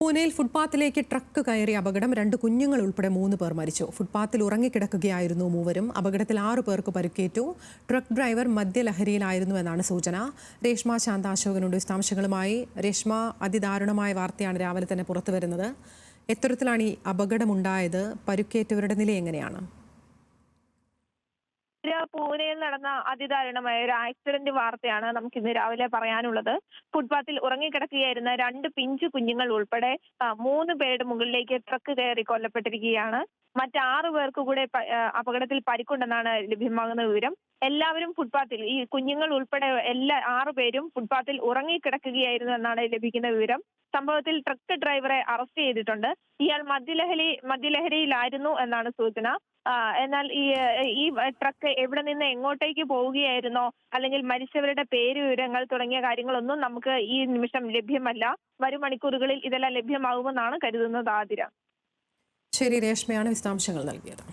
പൂനെയിൽ ഫുട്പാത്തിലേക്ക് ട്രക്ക് കയറിയ അപകടം 2 കുഞ്ഞുങ്ങൾ ഉൾപ്പെടെ 3 പേർ മരിച്ചു. ഫുട്പാത്തിൽ ഉറങ്ങിക്കിടക്കുകയായിരുന്നു മൂവരും. അപകടത്തിൽ 6 പേർക്ക് പരിക്കേറ്റു. ട്രക്ക് ഡ്രൈവർ മദ്യലഹരിയിലായിരുന്നുവെന്നാണ് സൂചന. രേഷ്മ ശാന്ത അശോകനുണ്ട് വിശദാംശങ്ങളുമായി. രേഷ്മ, അതിദാരുണമായ വാർത്തയാണ് രാവിലെ തന്നെ പുറത്തുവരുന്നത്. എത്തരത്തിലാണ് ഈ അപകടമുണ്ടായത്? പരിക്കേറ്റവരുടെ നില എങ്ങനെയാണ്? പൂനെയിൽ നടന്ന അതിദാരുണമായ ഒരു ആക്സിഡന്റ് വാർത്തയാണ് നമുക്ക് ഇന്ന് രാവിലെ പറയാനുള്ളത്. ഫുട്പാത്തിൽ ഉറങ്ങിക്കിടക്കുകയായിരുന്ന 2 പിഞ്ചു കുഞ്ഞുങ്ങൾ ഉൾപ്പെടെ 3 പേരുടെ മുകളിലേക്ക് ട്രക്ക് കയറി കൊല്ലപ്പെട്ടിരിക്കുകയാണ്. മറ്റ് 6 പേർക്ക് കൂടെ അപകടത്തിൽ പരിക്കുണ്ടെന്നാണ് ലഭ്യമാകുന്ന വിവരം. എല്ലാവരും ഫുട്പാത്തിൽ, ഈ കുഞ്ഞുങ്ങൾ ഉൾപ്പെടെ 6 പേരും ഫുട്പാത്തിൽ ഉറങ്ങിക്കിടക്കുകയായിരുന്നു എന്നാണ് ലഭിക്കുന്ന വിവരം. സംഭവത്തിൽ ട്രക്ക് ഡ്രൈവറെ അറസ്റ്റ് ചെയ്തിട്ടുണ്ട്. ഇയാൾ മദ്യലഹരിയിലായിരുന്നു എന്നാണ് സൂചന. എന്നാൽ ഈ ട്രക്ക് എവിടെ നിന്ന് എങ്ങോട്ടേക്ക് പോവുകയായിരുന്നോ, അല്ലെങ്കിൽ മരിച്ചവരുടെ പേര്, വിവരങ്ങൾ തുടങ്ങിയ കാര്യങ്ങളൊന്നും നമുക്ക് ഈ നിമിഷം ലഭ്യമല്ല. വരും മണിക്കൂറുകളിൽ ഇതെല്ലാം ലഭ്യമാകുമെന്നാണ് കരുതുന്നത്. ആതിര. ശരി, രേഷ്മയാണ് വിശദാംശങ്ങൾ നൽകിയത്.